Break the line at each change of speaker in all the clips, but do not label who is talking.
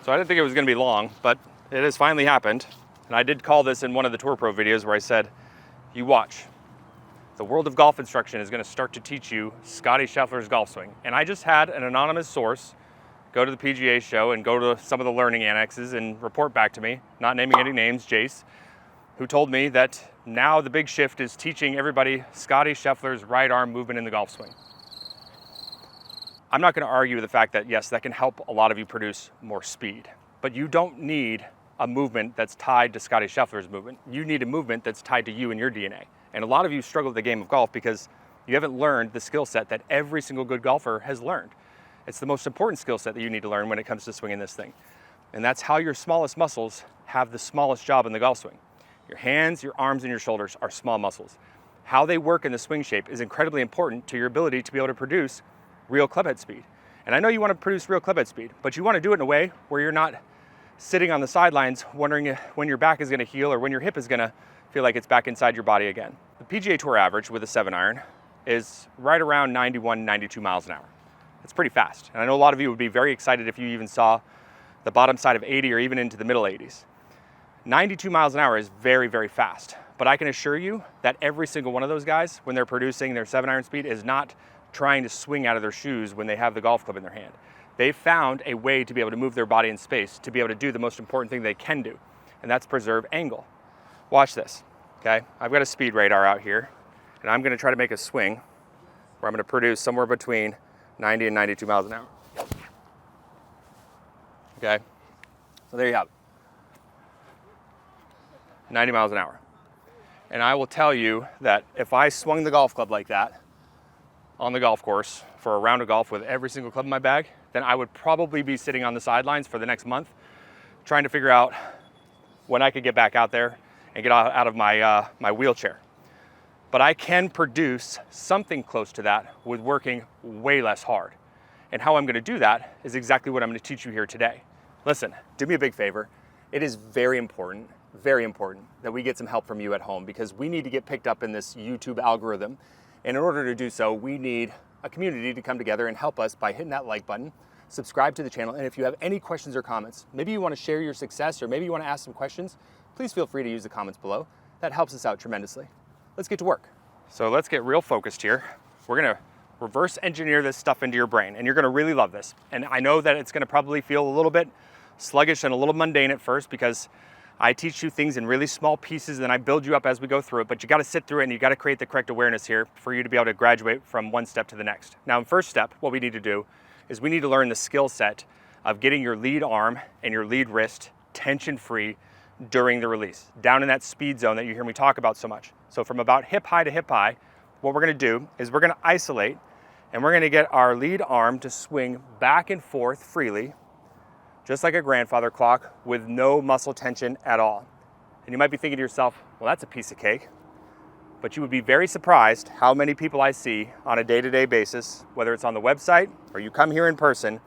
So I didn't think it was gonna be long, but it has finally happened. And I did call this in one of the Tour Pro videos where I said, you watch. The world of golf instruction is gonna start to teach you Scottie Scheffler's golf swing. And I just had an anonymous source go to the PGA show and go to some of the learning annexes and report back to me, not naming any names, Jace, who told me that now the big shift is teaching everybody Scottie Scheffler's right arm movement in the golf swing. I'm not gonna argue the fact that yes, that can help a lot of you produce more speed, but you don't need a movement that's tied to Scottie Scheffler's movement. You need a movement that's tied to you and your DNA. And a lot of you struggle with the game of golf because you haven't learned the skill set that every single good golfer has learned. It's the most important skill set that you need to learn when it comes to swinging this thing. And that's how your smallest muscles have the smallest job in the golf swing. Your hands, your arms, and your shoulders are small muscles. How they work in the swing shape is incredibly important to your ability to be able to produce real clubhead speed. And I know you want to produce real clubhead speed, but you want to do it in a way where you're not sitting on the sidelines wondering when your back is going to heal or when your hip is going to feel like it's back inside your body again. The PGA Tour average with a 7-iron is right around 91, 92 miles an hour. It's pretty fast. And I know a lot of you would be very excited if you even saw the bottom side of 80 or even into the middle 80s. 92 miles an hour is very, very fast. But I can assure you that every single one of those guys, when they're producing their 7-iron speed, is not trying to swing out of their shoes when they have the golf club in their hand. They've found a way to be able to move their body in space to be able to do the most important thing they can do, and that's preserve angle. Watch this, okay? I've got a speed radar out here, and I'm gonna try to make a swing where I'm gonna produce somewhere between 90 and 92 miles an hour. Okay, so there you have it. 90 miles an hour. And I will tell you that if I swung the golf club like that on the golf course for a round of golf with every single club in my bag, then I would probably be sitting on the sidelines for the next month trying to figure out when I could get back out there and get out of my, my wheelchair. But I can produce something close to that with working way less hard. And how I'm gonna do that is exactly what I'm gonna teach you here today. Listen, do me a big favor. It is very important that we get some help from you at home because we need to get picked up in this YouTube algorithm. And in order to do so, we need a community to come together and help us by hitting that like button, subscribe to the channel, and if you have any questions or comments, maybe you wanna share your success or maybe you wanna ask some questions, please feel free to use the comments below. That helps us out tremendously. Let's get to work. So let's get real focused here. We're gonna reverse engineer this stuff into your brain, and you're gonna really love this. And I know that it's gonna probably feel a little bit sluggish and a little mundane at first because I teach you things in really small pieces and I build you up as we go through it, but you gotta sit through it and you gotta create the correct awareness here for you to be able to graduate from one step to the next. Now, in first step, what we need to do is we need to learn the skill set of getting your lead arm and your lead wrist tension-free during the release, down in that speed zone that you hear me talk about so much. So from about hip high to hip high, what we're gonna do is we're gonna isolate and we're gonna get our lead arm to swing back and forth freely, just like a grandfather clock with no muscle tension at all. And you might be thinking to yourself, well, that's a piece of cake. But you would be very surprised how many people I see on a day-to-day basis, whether it's on the website or you come here in person,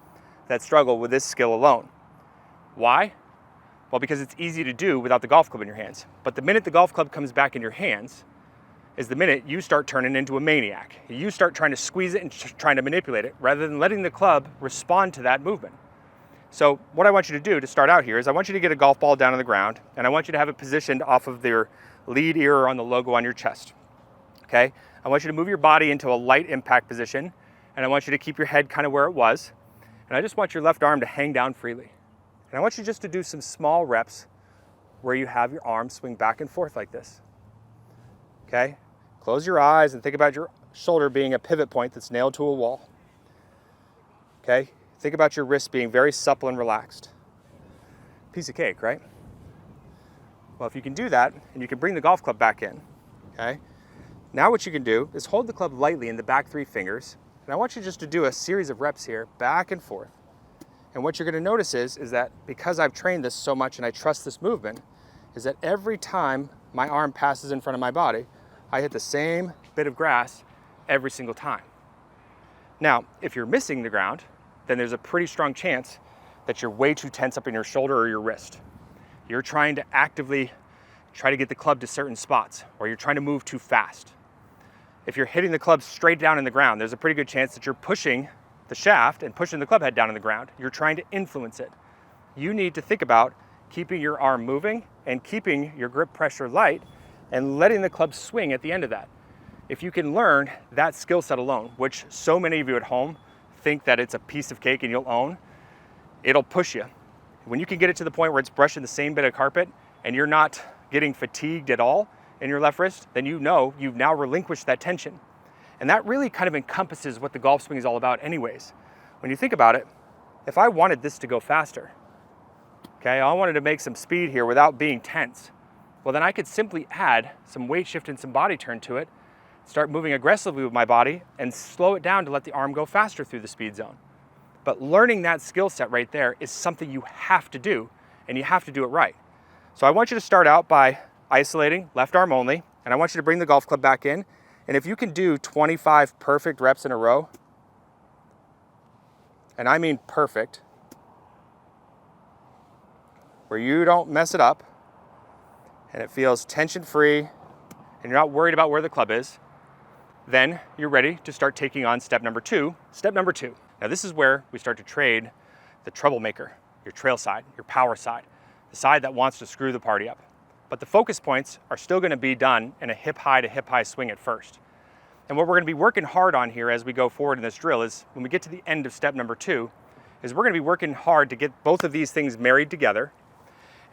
that struggle with this skill alone. Why? Well, because it's easy to do without the golf club in your hands. But the minute the golf club comes back in your hands is the minute you start turning into a maniac. You start trying to squeeze it and trying to manipulate it rather than letting the club respond to that movement. So what I want you to do to start out here is I want you to get a golf ball down on the ground and I want you to have it positioned off of their lead ear or on the logo on your chest, okay? I want you to move your body into a light impact position and I want you to keep your head kind of where it was. And I just want your left arm to hang down freely. And I want you just to do some small reps where you have your arm swing back and forth like this, okay? Close your eyes and think about your shoulder being a pivot point that's nailed to a wall, okay? Think about your wrist being very supple and relaxed. Piece of cake, right? Well, if you can do that and you can bring the golf club back in, okay? Now what you can do is hold the club lightly in the back 3 fingers. And I want you just to do a series of reps here, back and forth. And what you're gonna notice is that because I've trained this so much and I trust this movement, is that every time my arm passes in front of my body, I hit the same bit of grass every single time. Now, if you're missing the ground, then there's a pretty strong chance that you're way too tense up in your shoulder or your wrist. You're trying to actively try to get the club to certain spots, or you're trying to move too fast. If you're hitting the club straight down in the ground, there's a pretty good chance that you're pushing the shaft and pushing the club head down in the ground. You're trying to influence it. you need to think about keeping your arm moving and keeping your grip pressure light and letting the club swing at the end of that. If you can learn that skill set alone, which so many of you at home think that it's a piece of cake and you'll own, it'll push you. When you can get it to the point where it's brushing the same bit of carpet and you're not getting fatigued at all in your left wrist, then you know you've now relinquished that tension. And that really kind of encompasses what the golf swing is all about anyways. When you think about it, if I wanted this to go faster, okay, I wanted to make some speed here without being tense, well then I could simply add some weight shift and some body turn to it, start moving aggressively with my body and slow it down to let the arm go faster through the speed zone. But learning that skill set right there is something you have to do, and you have to do it right. So I want you to start out by isolating left arm only, and I want you to bring the golf club back in. And if you can do 25 perfect reps in a row, and I mean perfect, where you don't mess it up, and it feels tension-free, and you're not worried about where the club is, then you're ready to start taking on step number two. Step number two. Now this is where we start to trade the troublemaker, your trail side, your power side, the side that wants to screw the party up. But the focus points are still going to be done in a hip high to hip high swing at first. And what we're going to be working hard on here as we go forward in this drill is when we get to the end of step number two, is we're going to be working hard to get both of these things married together.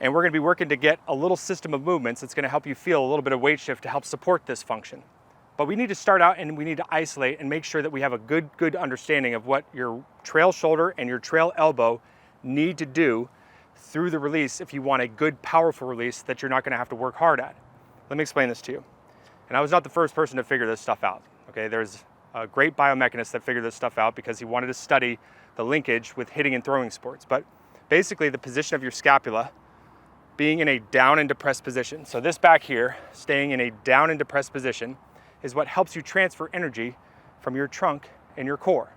And we're going to be working to get a little system of movements that's going to help you feel a little bit of weight shift to help support this function. But we need to start out and we need to isolate and make sure that we have a good understanding of what your trail shoulder and your trail elbow need to do through the release if you want a good, powerful release that you're not going to have to work hard at. Let me explain this to you. And I was not the first person to figure this stuff out. Okay, there's a great biomechanist that figured this stuff out because he wanted to study the linkage with hitting and throwing sports. But basically the position of your scapula being in a down and depressed position. So this back here, staying in a down and depressed position, is what helps you transfer energy from your trunk and your core.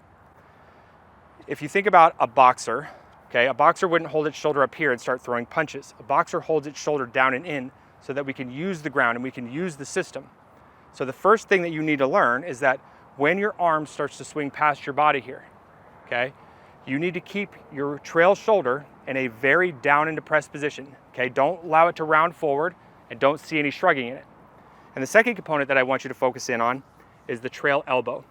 If you think about a boxer, okay, a boxer wouldn't hold its shoulder up here and start throwing punches. A boxer holds its shoulder down and in so that we can use the ground and we can use the system. So the first thing that you need to learn is that when your arm starts to swing past your body here, okay, you need to keep your trail shoulder in a very down and depressed position, okay? Don't allow it to round forward and don't see any shrugging in it. And the second component that I want you to focus in on is the trail elbow.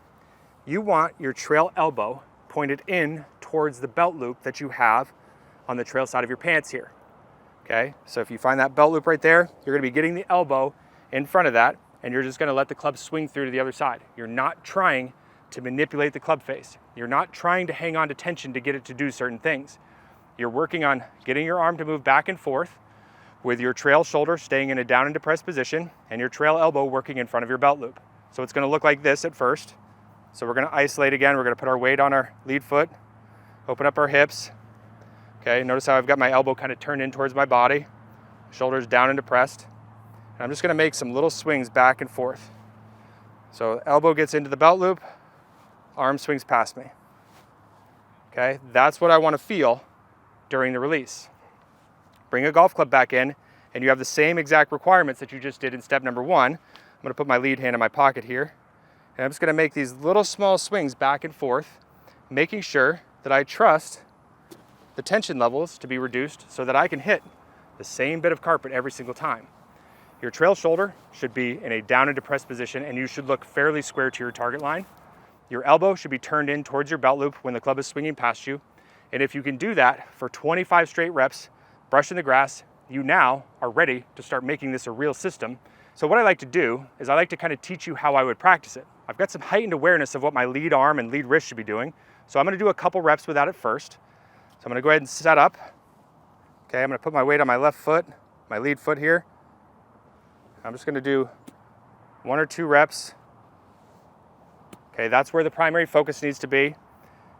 You want your trail elbow pointed in towards the belt loop that you have on the trail side of your pants here, okay? So if you find that belt loop right there, you're gonna be getting the elbow in front of that and you're just gonna let the club swing through to the other side. You're not trying to manipulate the club face. You're not trying to hang on to tension to get it to do certain things. You're working on getting your arm to move back and forth with your trail shoulder staying in a down and depressed position and your trail elbow working in front of your belt loop. So it's gonna look like this at first. So we're gonna isolate again. We're gonna put our weight on our lead foot, open up our hips. Okay, notice how I've got my elbow kind of turned in towards my body, shoulders down and depressed. And I'm just gonna make some little swings back and forth. So elbow gets into the belt loop, arm swings past me. Okay, that's what I wanna feel during the release. Bring a golf club back in and you have the same exact requirements that you just did in step number one. I'm gonna put my lead hand in my pocket here and I'm just gonna make these little small swings back and forth, making sure that I trust the tension levels to be reduced so that I can hit the same bit of carpet every single time. Your trail shoulder should be in a down and depressed position and you should look fairly square to your target line. Your elbow should be turned in towards your belt loop when the club is swinging past you. And if you can do that for 25 straight reps, brushing the grass, you now are ready to start making this a real system. So what I like to do is I like to kind of teach you how I would practice it. I've got some heightened awareness of what my lead arm and lead wrist should be doing. So I'm gonna do a couple reps without it first. So I'm gonna go ahead and set up. Okay, I'm gonna put my weight on my left foot, my lead foot here. I'm just gonna do 1 or 2 reps. Okay, that's where the primary focus needs to be.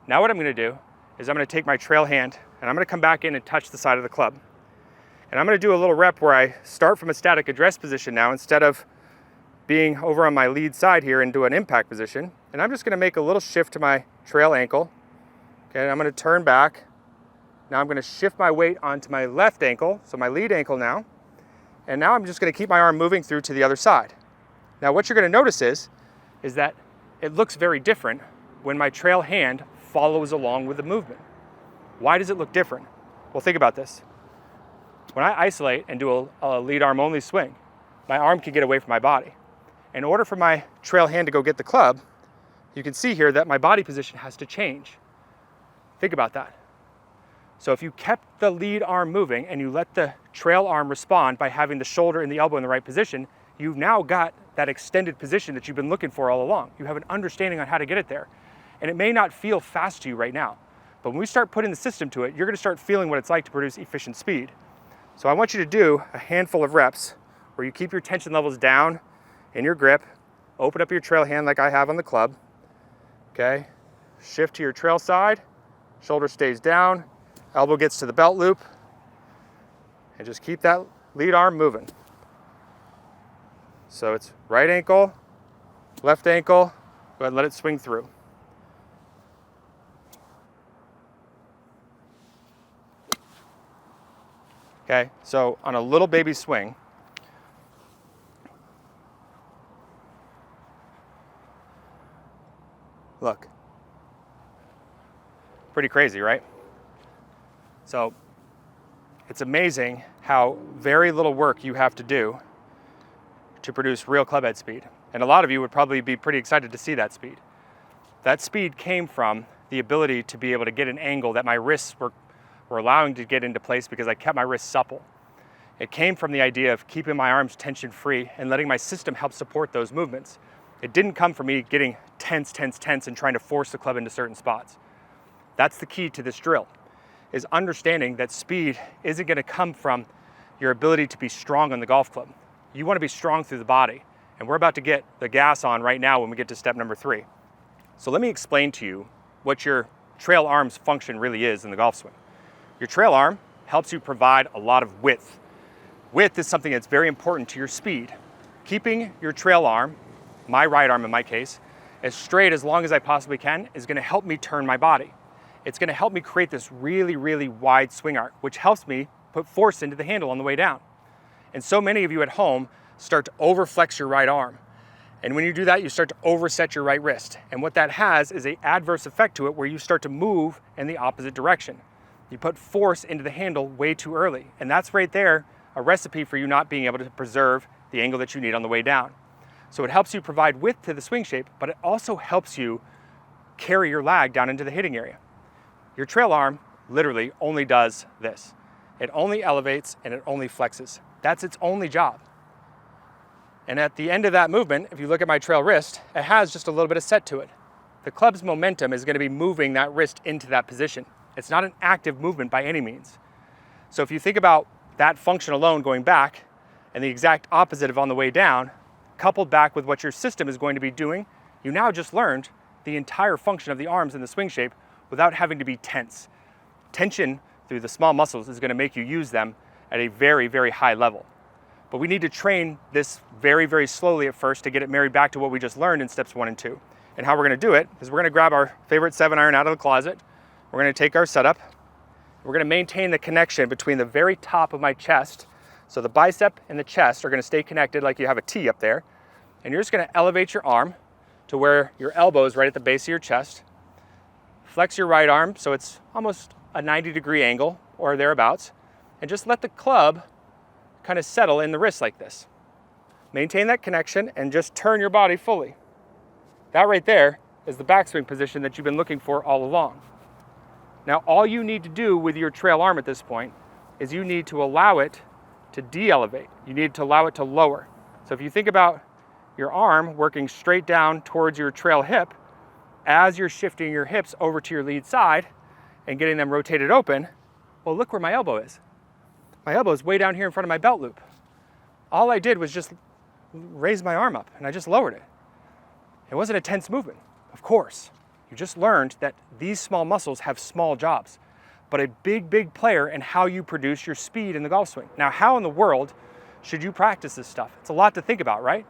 Now what I'm gonna do is I'm gonna take my trail hand and I'm gonna come back in and touch the side of the club. And I'm gonna do a little rep where I start from a static address position now instead of being over on my lead side here into an impact position. And I'm just gonna make a little shift to my trail ankle. Okay, I'm gonna turn back. Now I'm gonna shift my weight onto my left ankle, so my lead ankle now. And now I'm just gonna keep my arm moving through to the other side. Now what you're gonna notice is that it looks very different when my trail hand follows along with the movement. Why does it look different? Well, think about this. When I isolate and do a lead arm only swing, my arm can get away from my body. In order for my trail hand to go get the club, you can see here that my body position has to change. Think about that. So if you kept the lead arm moving and you let the trail arm respond by having the shoulder and the elbow in the right position, you've now got that extended position that you've been looking for all along. You have an understanding on how to get it there. And it may not feel fast to you right now, but when we start putting the system to it, you're gonna start feeling what it's like to produce efficient speed. So I want you to do a handful of reps where you keep your tension levels down in your grip, open up your trail hand like I have on the club, okay? Shift to your trail side, shoulder stays down, elbow gets to the belt loop, and just keep that lead arm moving. So it's right ankle, left ankle, go ahead and let it swing through. Okay, so on a little baby swing, look, pretty crazy, right? So it's amazing how very little work you have to do to produce real club head speed. And a lot of you would probably be pretty excited to see that speed. That speed came from the ability to be able to get an angle that my wrists were allowing to get into place because I kept my wrists supple. It came from the idea of keeping my arms tension free and letting my system help support those movements. It didn't come from me getting tense and trying to force the club into certain spots. That's the key to this drill, is understanding that speed isn't gonna come from your ability to be strong on the golf club. You wanna be strong through the body. And we're about to get the gas on right now when we get to step number 3. So let me explain to you what your trail arm's function really is in the golf swing. Your trail arm helps you provide a lot of width. Width is something that's very important to your speed. Keeping your trail arm, my right arm in my case, as straight as long as I possibly can is gonna help me turn my body. It's gonna help me create this really, really wide swing arc, which helps me put force into the handle on the way down. And so many of you at home start to overflex your right arm. And when you do that, you start to overset your right wrist. And what that has is an adverse effect to it where you start to move in the opposite direction. You put force into the handle way too early. And that's right there a recipe for you not being able to preserve the angle that you need on the way down. So it helps you provide width to the swing shape, but it also helps you carry your lag down into the hitting area. Your trail arm literally only does this. It only elevates and it only flexes. That's its only job. And at the end of that movement, if you look at my trail wrist, it has just a little bit of set to it. The club's momentum is going to be moving that wrist into that position. It's not an active movement by any means. So if you think about that function alone going back and the exact opposite of on the way down, coupled back with what your system is going to be doing, you now just learned the entire function of the arms in the swing shape without having to be tense. Tension through the small muscles is going to make you use them at a very, very high level. But we need to train this very, very slowly at first to get it married back to what we just learned in steps 1 and 2. And how we're going to do it is we're going to grab our favorite 7-iron out of the closet. We're going to take our setup. We're going to maintain the connection between the very top of my chest. So the bicep and the chest are going to stay connected like you have a T up there. And you're just going to elevate your arm to where your elbow is right at the base of your chest. Flex your right arm so it's almost a 90-degree angle or thereabouts. And just let the club kind of settle in the wrist like this. Maintain that connection and just turn your body fully. That right there is the backswing position that you've been looking for all along. Now, all you need to do with your trail arm at this point is you need to allow it to de-elevate. You need to allow it to lower. So if you think about your arm working straight down towards your trail hip, as you're shifting your hips over to your lead side and getting them rotated open, well, look where my elbow is. My elbow is way down here in front of my belt loop. All I did was just raise my arm up and I just lowered it. It wasn't a tense movement, of course. You just learned that these small muscles have small jobs, but a big, big player in how you produce your speed in the golf swing. Now, how in the world should you practice this stuff? It's a lot to think about, right?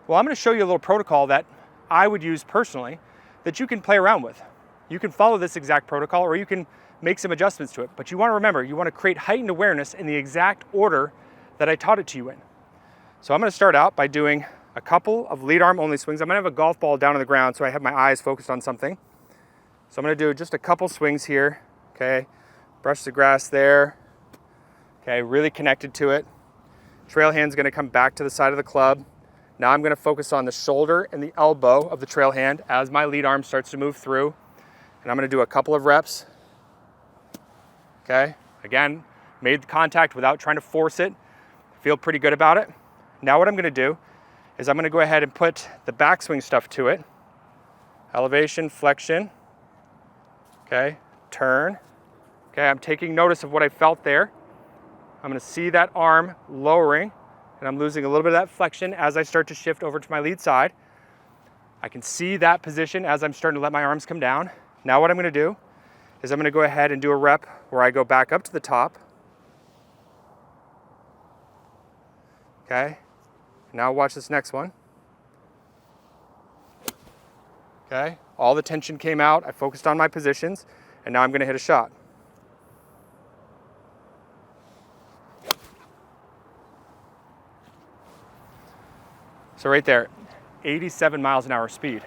Well, I'm going to show you a little protocol that I would use personally that you can play around with. You can follow this exact protocol or you can make some adjustments to it. But you want to remember, you want to create heightened awareness in the exact order that I taught it to you in. So I'm going to start out by doing a couple of lead arm only swings. I'm going to have a golf ball down on the ground so I have my eyes focused on something. So I'm going to do just a couple swings here, okay? Brush the grass there. Okay, really connected to it. Trail hand's gonna come back to the side of the club. Now I'm gonna focus on the shoulder and the elbow of the trail hand as my lead arm starts to move through. And I'm gonna do a couple of reps. Okay, again, made the contact without trying to force it. Feel pretty good about it. Now what I'm gonna do is I'm gonna go ahead and put the backswing stuff to it. Elevation, flexion, okay, turn. Okay, I'm taking notice of what I felt there. I'm gonna see that arm lowering, and I'm losing a little bit of that flexion as I start to shift over to my lead side. I can see that position as I'm starting to let my arms come down. Now what I'm gonna do is I'm gonna go ahead and do a rep where I go back up to the top. Okay, now watch this next one. Okay, all the tension came out, I focused on my positions, and now I'm gonna hit a shot. So right there, 87 miles an hour speed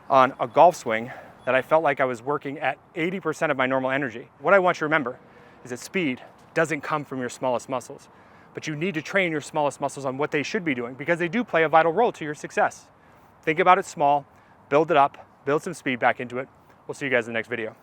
on a golf swing that I felt like I was working at 80% of my normal energy. What I want you to remember is that speed doesn't come from your smallest muscles, but you need to train your smallest muscles on what they should be doing because they do play a vital role to your success. Think about it small, build it up, build some speed back into it. We'll see you guys in the next video.